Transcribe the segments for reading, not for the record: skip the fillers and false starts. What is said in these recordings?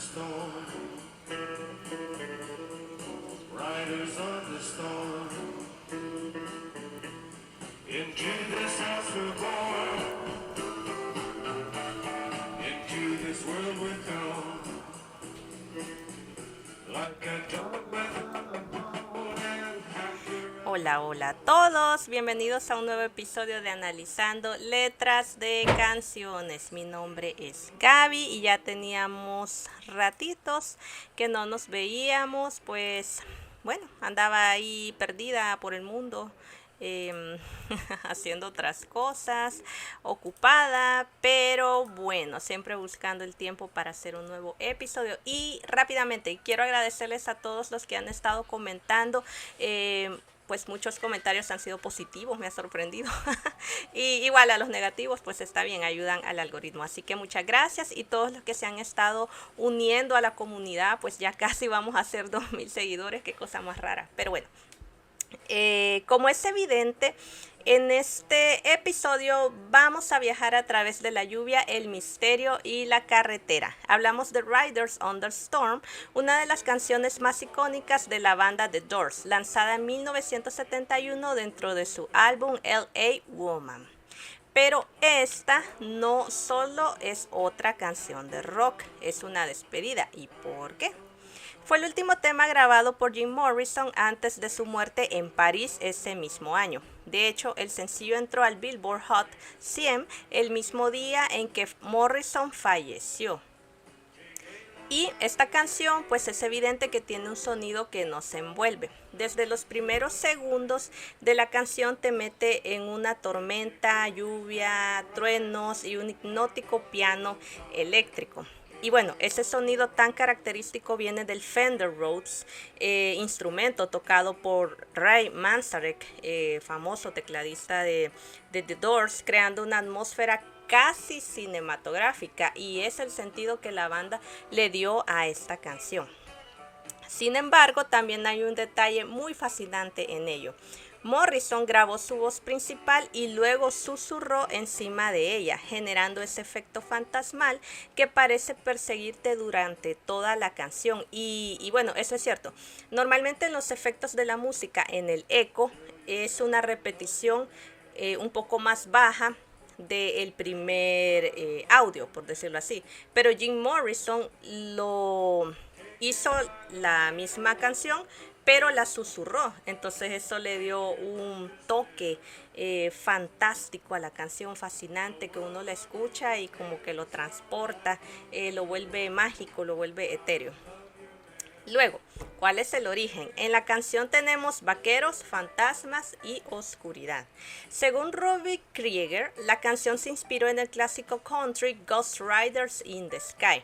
storm, riders on the storm. Into this house we're born, into this world we're thrown, like a dog without a bone and half. Hola, hola a todos, bienvenidos a un nuevo episodio de Analizando Letras de Canciones. Mi nombre es Gaby y ya teníamos ratitos que no nos veíamos, pues bueno, andaba ahí perdida por el mundo. Haciendo otras cosas, ocupada, pero bueno, siempre buscando el tiempo para hacer un nuevo episodio. Y rápidamente quiero agradecerles a todos los que han estado comentando. Pues muchos comentarios han sido positivos, me ha sorprendido. Y igual a los negativos, pues está bien, ayudan al algoritmo. Así que muchas gracias, y todos los que se han estado uniendo a la comunidad, pues ya casi vamos a ser 2000 seguidores, qué cosa más rara. Pero bueno, como es evidente, en este episodio vamos a viajar a través de la lluvia, el misterio y la carretera. Hablamos de Riders on the Storm, una de las canciones más icónicas de la banda The Doors, lanzada en 1971 dentro de su álbum L.A. Woman. Pero esta no solo es otra canción de rock, es una despedida. ¿Y por qué? Fue el último tema grabado por Jim Morrison antes de su muerte en París ese mismo año. De hecho, el sencillo entró al Billboard Hot 100 el mismo día en que Morrison falleció. Y esta canción, pues es evidente que tiene un sonido que nos envuelve. Desde los primeros segundos de la canción te mete en una tormenta, lluvia, truenos y un hipnótico piano eléctrico. Y bueno, ese sonido tan característico viene del Fender Rhodes, instrumento tocado por Ray Manzarek, famoso tecladista de The Doors, creando una atmósfera casi cinematográfica, y es el sentido que la banda le dio a esta canción. Sin embargo, también hay un detalle muy fascinante en ello. Morrison grabó su voz principal y luego susurró encima de ella, generando ese efecto fantasmal que parece perseguirte durante toda la canción. Y bueno, eso es cierto. Normalmente en los efectos de la música, en el eco, es una repetición un poco más baja del primer audio, por decirlo así. Pero Jim Morrison lo hizo la misma canción, pero la susurró. Entonces eso le dio un toque fantástico a la canción, fascinante, que uno la escucha y como que lo transporta, lo vuelve mágico, lo vuelve etéreo. Luego, ¿cuál es el origen? En la canción tenemos vaqueros, fantasmas y oscuridad. Según Robbie Krieger, la canción se inspiró en el clásico country Ghost Riders in the Sky.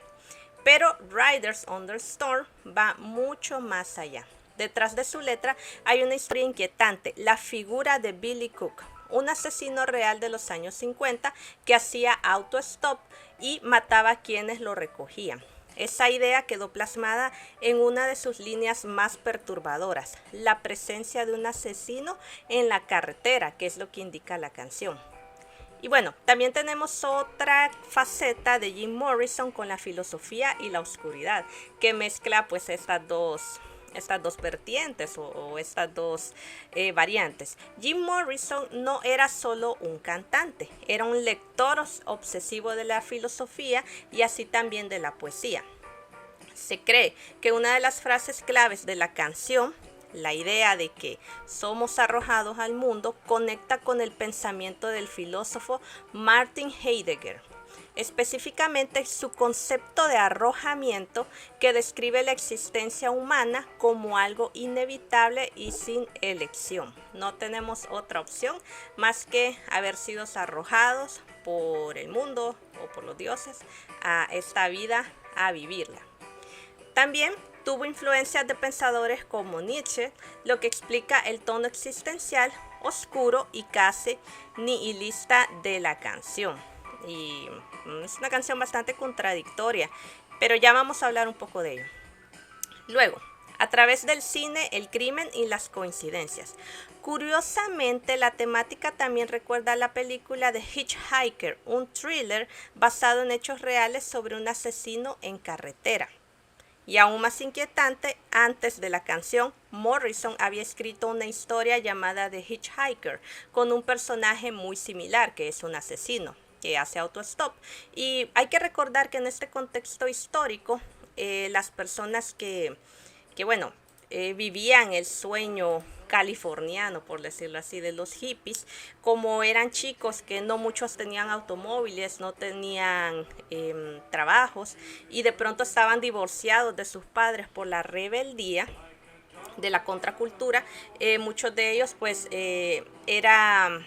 Pero Riders on the Storm va mucho más allá. Detrás de su letra hay una historia inquietante, la figura de Billy Cook, un asesino real de los años 50 que hacía autostop y mataba a quienes lo recogían. Esa idea quedó plasmada en una de sus líneas más perturbadoras, la presencia de un asesino en la carretera, que es lo que indica la canción. Y bueno, también tenemos otra faceta de Jim Morrison con la filosofía y la oscuridad, que mezcla pues estas dos vertientes o estas dos variantes. Jim Morrison no era solo un cantante, era un lector obsesivo de la filosofía y así también de la poesía. Se cree que una de las frases claves de la canción, la idea de que somos arrojados al mundo, conecta con el pensamiento del filósofo Martin Heidegger, específicamente su concepto de arrojamiento, que describe la existencia humana como algo inevitable y sin elección. No tenemos otra opción más que haber sido arrojados por el mundo o por los dioses a esta vida, a vivirla. También tuvo influencias de pensadores como Nietzsche, lo que explica el tono existencial, oscuro y casi nihilista de la canción. Y es una canción bastante contradictoria, pero ya vamos a hablar un poco de ello. Luego, a través del cine, el crimen y las coincidencias. Curiosamente, la temática también recuerda a la película The Hitchhiker, un thriller basado en hechos reales sobre un asesino en carretera. Y aún más inquietante, antes de la canción, Morrison había escrito una historia llamada The Hitchhiker, con un personaje muy similar, que es un asesino que hace autostop. Y hay que recordar que en este contexto histórico, las personas que bueno, vivían el sueño californiano, por decirlo así, de los hippies, como eran chicos que no muchos tenían automóviles, no tenían trabajos y de pronto estaban divorciados de sus padres por la rebeldía de la contracultura, muchos de ellos pues era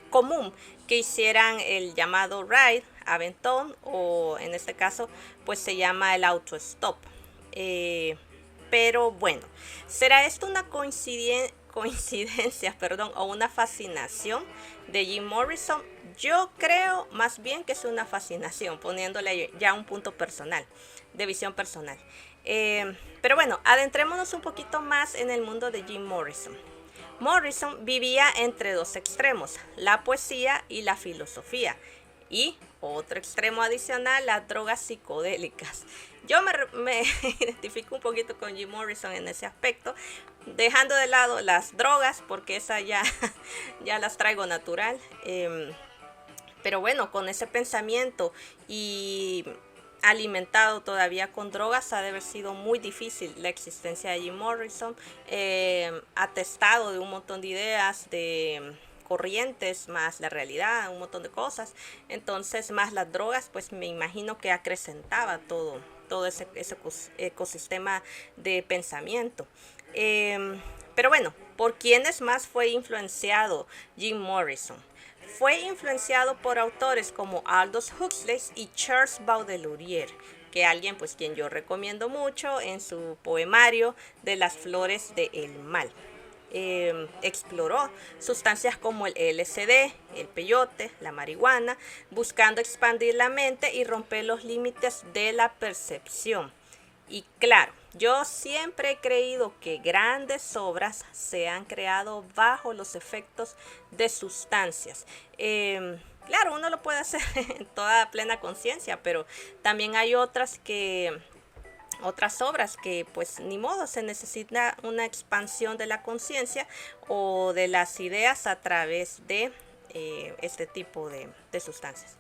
común que hicieran el llamado ride, aventón, o en este caso pues se llama el autostop. Pero bueno, ¿será esto una coincidencia, perdón, o una fascinación de Jim Morrison? Yo creo más bien que es una fascinación, poniéndole ya un punto personal, de visión personal. Pero bueno, adentrémonos un poquito más en el mundo de Jim Morrison. Morrison vivía entre dos extremos, la poesía y la filosofía. Y otro extremo adicional, las drogas psicodélicas. Yo me identifico un poquito con Jim Morrison en ese aspecto, dejando de lado las drogas, porque esas ya las traigo natural. Pero bueno, con ese pensamiento y alimentado todavía con drogas, ha de haber sido muy difícil la existencia de Jim Morrison, atestado de un montón de ideas, de corrientes, más la realidad, un montón de cosas. Entonces, más las drogas, pues me imagino que acrecentaba todo ese ecosistema de pensamiento. Pero bueno, ¿por quiénes más fue influenciado Jim Morrison? Fue influenciado por autores como Aldous Huxley y Charles Baudelaire, que alguien pues quien yo recomiendo mucho en su poemario de las flores del mal. Exploró sustancias como el LSD, el peyote, la marihuana, buscando expandir la mente y romper los límites de la percepción. Y claro, yo siempre he creído que grandes obras se han creado bajo los efectos de sustancias. Claro, uno lo puede hacer en toda plena conciencia, pero también hay otras obras que pues ni modo, se necesita una expansión de la conciencia o de las ideas a través de este tipo de sustancias.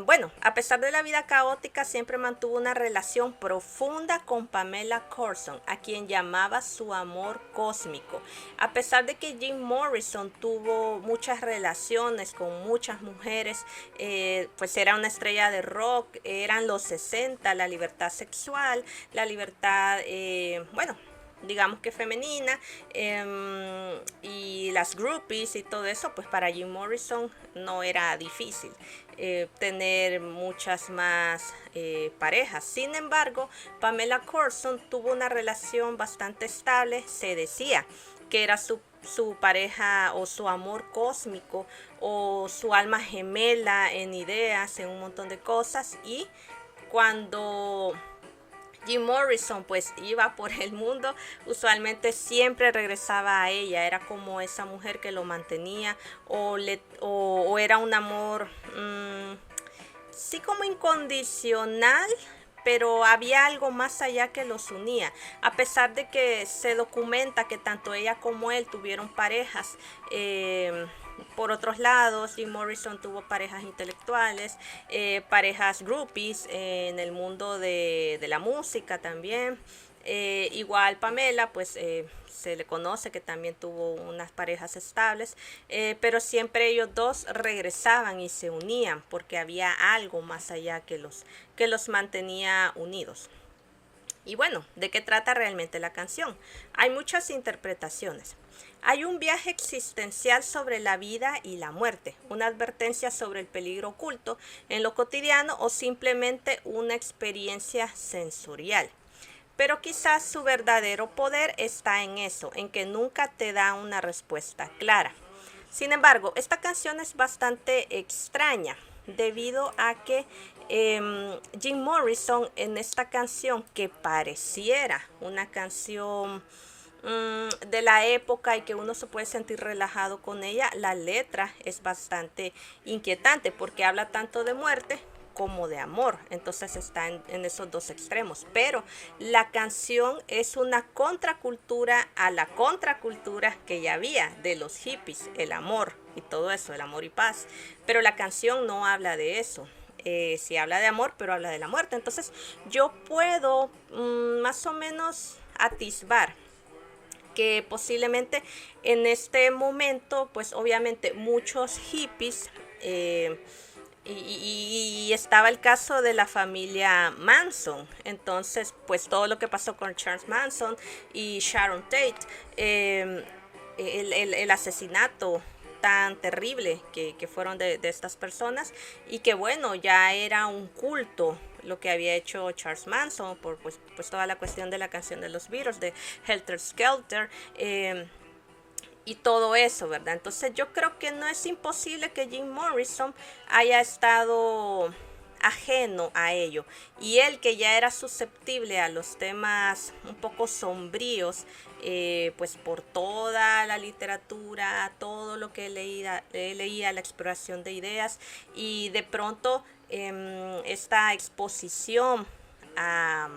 Bueno, a pesar de la vida caótica, siempre mantuvo una relación profunda con Pamela Curson, a quien llamaba su amor cósmico. A pesar de que Jim Morrison tuvo muchas relaciones con muchas mujeres, pues era una estrella de rock, eran los 60, la libertad sexual, la libertad, bueno, digamos que femenina, y las groupies y todo eso, pues para Jim Morrison no era difícil tener muchas más parejas. Sin embargo, Pamela Curson tuvo una relación bastante estable, se decía que era su pareja o su amor cósmico o su alma gemela en ideas, en un montón de cosas. Y cuando Jim Morrison pues iba por el mundo, usualmente siempre regresaba a ella, era como esa mujer que lo mantenía o era un amor sí como incondicional, pero había algo más allá que los unía. A pesar de que se documenta que tanto ella como él tuvieron parejas, por otros lados, Jim Morrison tuvo parejas intelectuales, parejas groupies en el mundo de la música también. Igual Pamela, pues se le conoce que también tuvo unas parejas estables, pero siempre ellos dos regresaban y se unían porque había algo más allá que los mantenía unidos. Y bueno, ¿de qué trata realmente la canción? Hay muchas interpretaciones. Hay un viaje existencial sobre la vida y la muerte, una advertencia sobre el peligro oculto en lo cotidiano o simplemente una experiencia sensorial. Pero quizás su verdadero poder está en eso, en que nunca te da una respuesta clara. Sin embargo, esta canción es bastante extraña debido a que Jim Morrison en esta canción, que pareciera una canción de la época y que uno se puede sentir relajado con ella, la letra es bastante inquietante porque habla tanto de muerte como de amor. Entonces está en esos dos extremos. Pero la canción es una contracultura a la contracultura que ya había de los hippies, el amor y todo eso, el amor y paz. Pero la canción no habla de eso. Sí habla de amor, pero habla de la muerte. Entonces yo puedo más o menos atisbar que posiblemente en este momento, pues obviamente muchos hippies, y estaba el caso de la familia Manson. Entonces, pues todo lo que pasó con Charles Manson y Sharon Tate, el asesinato tan terrible que fueron de estas personas, y que bueno, ya era un culto lo que había hecho Charles Manson por pues toda la cuestión de la canción de los Beatles, de Helter Skelter, y todo eso, ¿verdad? Entonces yo creo que no es imposible que Jim Morrison haya estado ajeno a ello, y él, que ya era susceptible a los temas un poco sombríos, pues por toda la literatura, todo lo que leía, la exploración de ideas, y de pronto esta exposición a,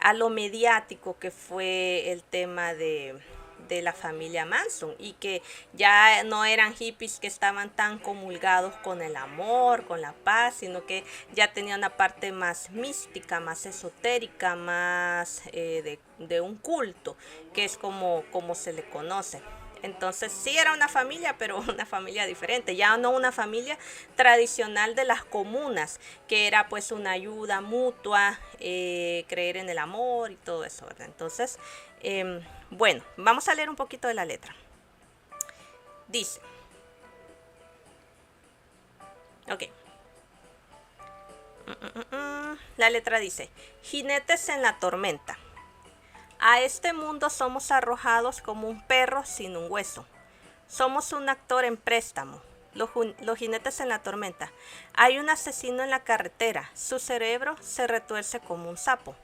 a lo mediático que fue el tema de la familia Manson, y que ya no eran hippies que estaban tan comulgados con el amor, con la paz, sino que ya tenían una parte más mística, más esotérica, más de un culto, que es como se le conoce. Entonces sí era una familia, pero una familia diferente, ya no una familia tradicional de las comunas, que era pues una ayuda mutua, creer en el amor y todo eso, ¿verdad? Entonces, bueno, vamos a leer un poquito de la letra. Dice, ok, la letra dice: jinetes en la tormenta. A este mundo somos arrojados como un perro sin un hueso. Somos un actor en préstamo. Los jinetes en la tormenta. Hay un asesino en la carretera. Su cerebro se retuerce como un sapo.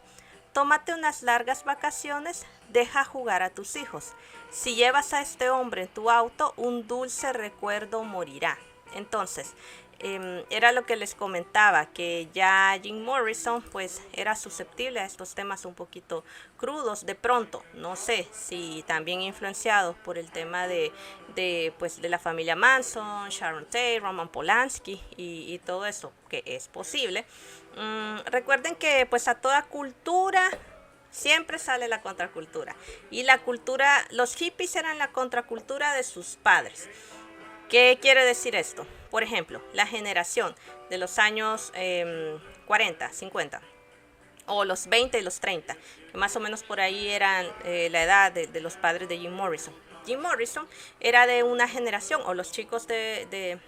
Tómate unas largas vacaciones, deja jugar a tus hijos. Si llevas a este hombre en tu auto, un dulce recuerdo morirá. Entonces, era lo que les comentaba, que ya Jim Morrison pues era susceptible a estos temas un poquito crudos de pronto. No sé si también influenciados por el tema pues, de la familia Manson, Sharon Tate, Roman Polanski y todo eso, que es posible. Recuerden que pues a toda cultura siempre sale la contracultura, y la cultura, los hippies eran la contracultura de sus padres. ¿Qué quiere decir esto? Por ejemplo, la generación de los años 40, 50, o los 20 y los 30, que más o menos por ahí eran la edad de los padres de Jim Morrison. Jim Morrison era de una generación, o los chicos de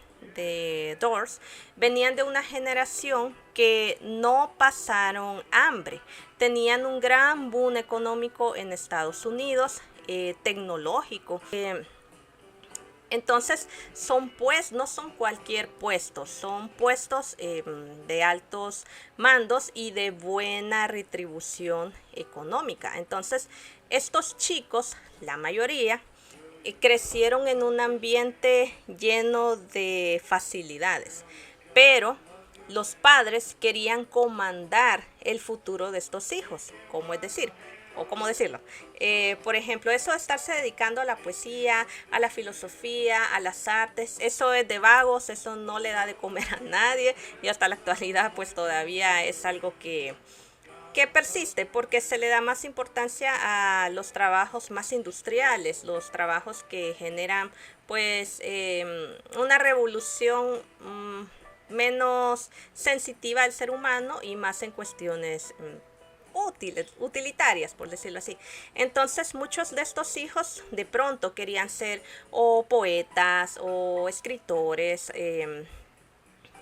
Doors venían de una generación que no pasaron hambre, tenían un gran boom económico en Estados Unidos, tecnológico. Entonces no son cualquier puesto, son puestos de altos mandos y de buena retribución económica. Entonces estos chicos, la mayoría, crecieron en un ambiente lleno de facilidades, pero los padres querían comandar el futuro de estos hijos, como es decir, o cómo decirlo, por ejemplo, eso de estarse dedicando a la poesía, a la filosofía, a las artes, eso es de vagos, eso no le da de comer a nadie, y hasta la actualidad pues todavía es algo que persiste, porque se le da más importancia a los trabajos más industriales, los trabajos que generan pues una revolución menos sensitiva al ser humano y más en cuestiones utilitarias, por decirlo así. Entonces muchos de estos hijos de pronto querían ser o poetas o escritores,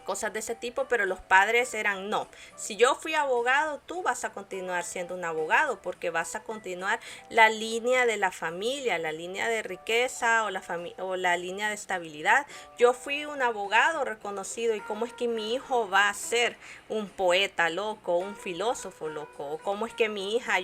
cosas de ese tipo, pero los padres eran: no, si yo fui abogado, tú vas a continuar siendo un abogado, porque vas a continuar la línea de la familia, la línea de riqueza o la línea de estabilidad. Yo fui un abogado reconocido, y cómo es que mi hijo va a ser un poeta loco, un filósofo loco, o cómo es que mi hija,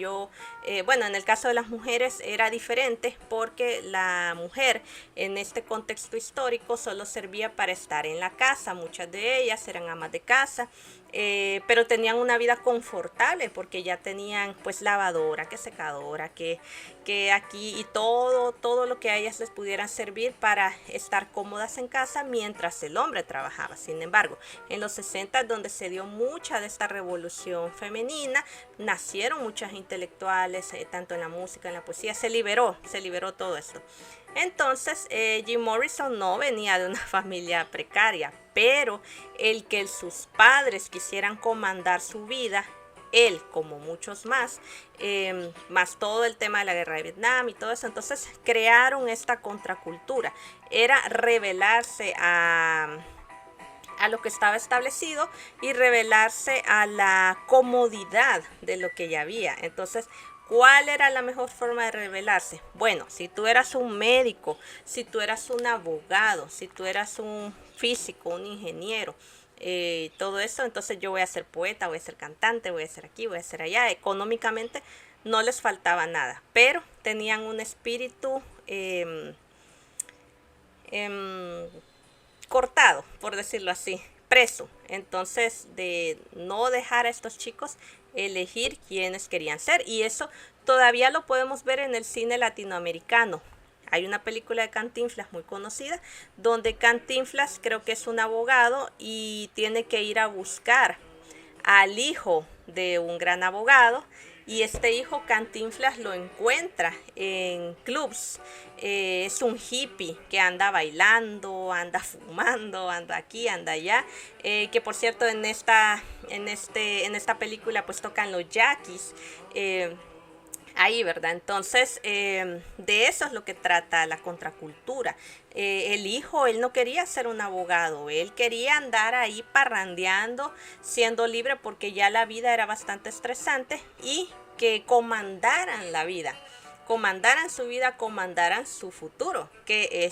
bueno, en el caso de las mujeres era diferente, porque la mujer en este contexto histórico solo servía para estar en la casa, muchas de ellas eran amas de casa, pero tenían una vida confortable porque ya tenían pues lavadora, que secadora, que aquí y todo lo que a ellas les pudiera servir para estar cómodas en casa mientras el hombre trabajaba. Sin embargo, en los 60 es donde se dio mucha de esta revolución femenina, nacieron muchas intelectuales, tanto en la música, en la poesía, se liberó todo esto. Entonces, Jim Morrison no venía de una familia precaria, pero el que sus padres quisieran comandar su vida, él como muchos más, más todo el tema de la guerra de Vietnam y todo eso, entonces crearon esta contracultura. Era rebelarse a lo que estaba establecido y rebelarse a la comodidad de lo que ya había. Entonces, ¿cuál era la mejor forma de rebelarse? Bueno, si tú eras un médico, si tú eras un abogado, si tú eras un físico, un ingeniero, todo eso, entonces yo voy a ser poeta, voy a ser cantante, voy a ser aquí, voy a ser allá. Económicamente no les faltaba nada, pero tenían un espíritu cortado, por decirlo así, preso. Entonces, de no dejar a estos chicos elegir quiénes querían ser. Y eso todavía lo podemos ver en el cine latinoamericano. Hay una película de Cantinflas muy conocida, donde Cantinflas creo que es un abogado y tiene que ir a buscar al hijo de un gran abogado, y este hijo Cantinflas lo encuentra en clubs. Es un hippie que anda bailando, anda fumando, anda aquí, anda allá, que por cierto en esta película pues tocan los yaquis, ahí, ¿verdad? Entonces, de eso es lo que trata la contracultura. El hijo, él no quería ser un abogado, él quería andar ahí parrandeando, siendo libre porque ya la vida era bastante estresante, y que comandaran la vida. Comandaran su vida, comandaran su futuro, que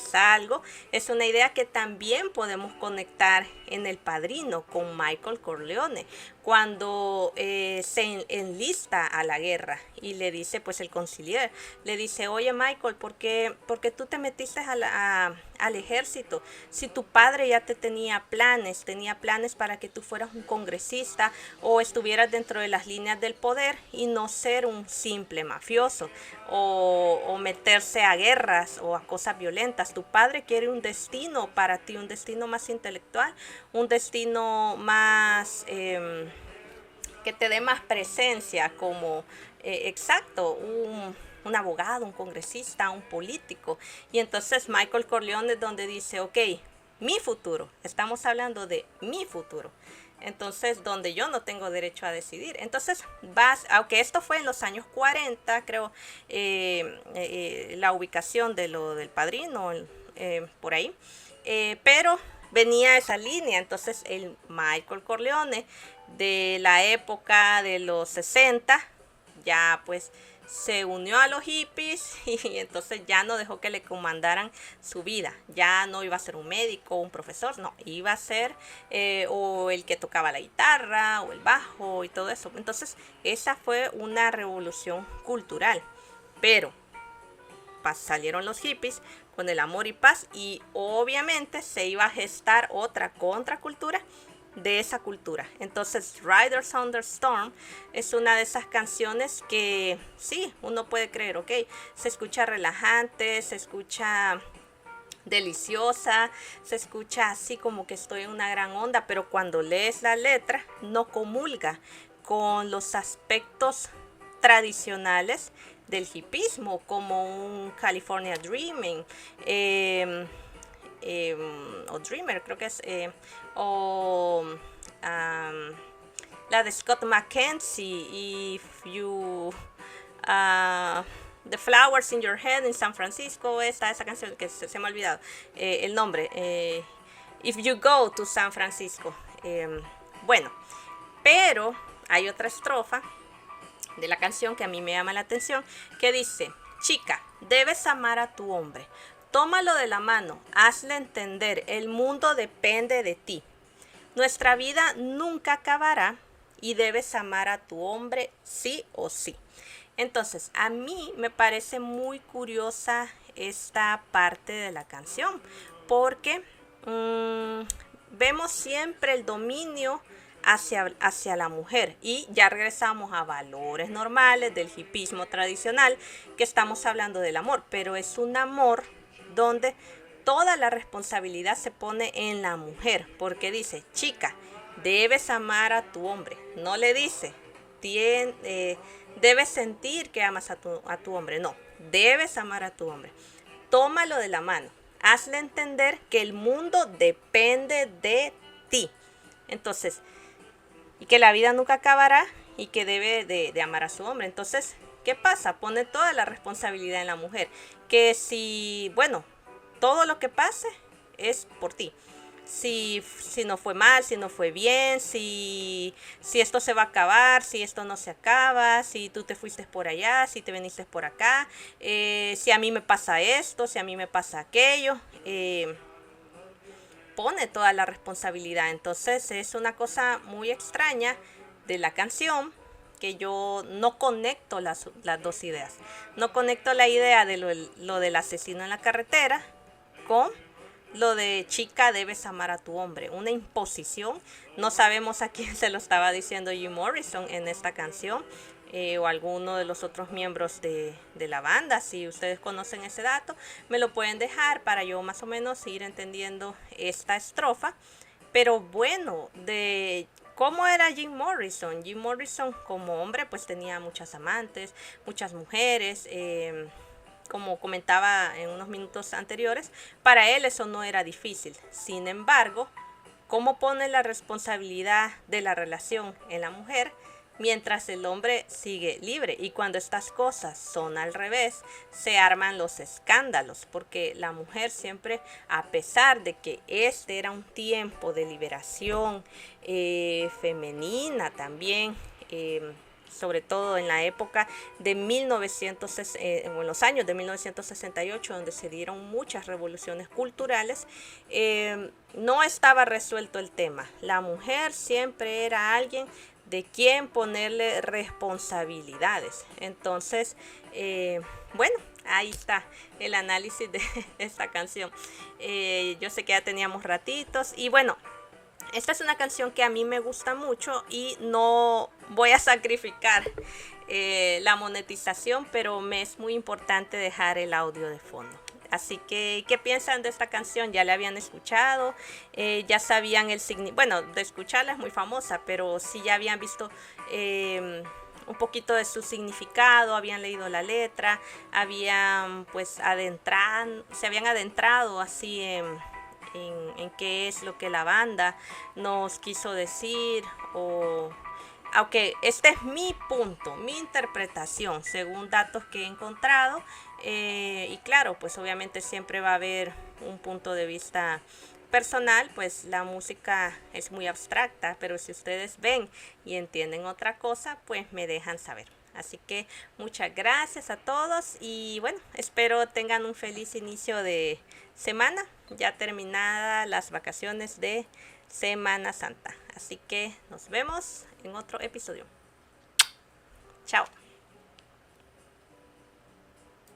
es una idea que también podemos conectar en El Padrino con Michael Corleone, cuando se enlista a la guerra y le dice, pues el conciliar, le dice, oye Michael, ¿por qué tú te metiste al ejército? Si tu padre ya te tenía planes para que tú fueras un congresista o estuvieras dentro de las líneas del poder y no ser un simple mafioso o meterse a guerras o a cosas violentas. Tu padre quiere un destino para ti, un destino más intelectual, un destino más que te dé más presencia como, exacto, un abogado, un congresista, un político. Y entonces Michael Corleone es donde dice, ok, mi futuro, estamos hablando de mi futuro. Entonces, donde yo no tengo derecho a decidir. Entonces, aunque esto fue en los años 40, creo, la ubicación de lo del Padrino, por ahí, pero venía esa línea. Entonces, el Michael Corleone de la época de los 60 ya pues se unió a los hippies y entonces ya no dejó que le comandaran su vida. Ya no iba a ser un médico, un profesor, no, iba a ser o el que tocaba la guitarra o el bajo y todo eso. Entonces esa fue una revolución cultural, pero salieron los hippies con el amor y paz, y obviamente se iba a gestar otra contracultura de esa cultura. Entonces Riders on the Storm es una de esas canciones que sí, uno puede creer, ok, se escucha relajante, se escucha deliciosa, se escucha así como que estoy en una gran onda, pero cuando lees la letra no comulga con los aspectos tradicionales del hipismo, como un California Dreaming, o Dreamer, creo que es, o la de Scott McKenzie, If You, The Flowers in Your Head in San Francisco, esa canción que se me ha olvidado el nombre, If You Go to San Francisco. Bueno, pero hay otra estrofa de la canción que a mí me llama la atención, que dice, chica, debes amar a tu hombre, tómalo de la mano, hazle entender, el mundo depende de ti. Nuestra vida nunca acabará y debes amar a tu hombre sí o sí. Entonces, a mí me parece muy curiosa esta parte de la canción, porque vemos siempre el dominio hacia la mujer, y ya regresamos a valores normales del hipismo tradicional, que estamos hablando del amor, pero es un amor donde toda la responsabilidad se pone en la mujer, porque dice, chica, debes amar a tu hombre, no le dice, debes sentir que amas a tu hombre, no, debes amar a tu hombre, tómalo de la mano, hazle entender que el mundo depende de ti. Entonces, y que la vida nunca acabará, y que debe de amar a su hombre. Entonces, ¿qué pasa? Pone toda la responsabilidad en la mujer. Que si, bueno, todo lo que pase es por ti. Si no fue mal, si no fue bien, si esto se va a acabar, si esto no se acaba, si tú te fuiste por allá, si te viniste por acá, si a mí me pasa esto, si a mí me pasa aquello. Pone toda la responsabilidad. Entonces es una cosa muy extraña de la canción, que yo no conecto las dos ideas. No conecto la idea de lo del asesino en la carretera con lo de chica, debes amar a tu hombre. Una imposición. No sabemos a quién se lo estaba diciendo Jim Morrison en esta canción. O alguno de los otros miembros de la banda. Si ustedes conocen ese dato, me lo pueden dejar para yo más o menos ir entendiendo esta estrofa. Pero bueno, de cómo era Jim Morrison. Jim Morrison como hombre pues tenía muchas amantes, muchas mujeres. Como comentaba en unos minutos anteriores, para él eso no era difícil. Sin embargo, ¿cómo pone la responsabilidad de la relación en la mujer mientras el hombre sigue libre? Y cuando estas cosas son al revés, se arman los escándalos, porque la mujer siempre, a pesar de que este era un tiempo de liberación femenina también, sobre todo en la época de en los años de 1968, donde se dieron muchas revoluciones culturales, no estaba resuelto el tema. La mujer siempre era alguien de quien ponerle responsabilidades. Entonces, bueno, ahí está el análisis de esta canción. Yo sé que ya teníamos ratitos y bueno, esta es una canción que a mí me gusta mucho y no voy a sacrificar la monetización, pero me es muy importante dejar el audio de fondo. Así que, ¿qué piensan de esta canción? ¿Ya la habían escuchado? ¿Ya sabían el significado? Bueno, de escucharla es muy famosa, pero si ya habían visto un poquito de su significado, habían leído la letra, habían pues se habían adentrado así en qué es lo que la banda nos quiso decir, o aunque este es mi punto, mi interpretación según datos que he encontrado, y claro, pues obviamente siempre va a haber un punto de vista personal, pues la música es muy abstracta, pero si ustedes ven y entienden otra cosa, pues me dejan saber. Así que muchas gracias a todos y bueno, espero tengan un feliz inicio de semana, ya terminadas las vacaciones de Semana Santa. Así que nos vemos en otro episodio. Chao.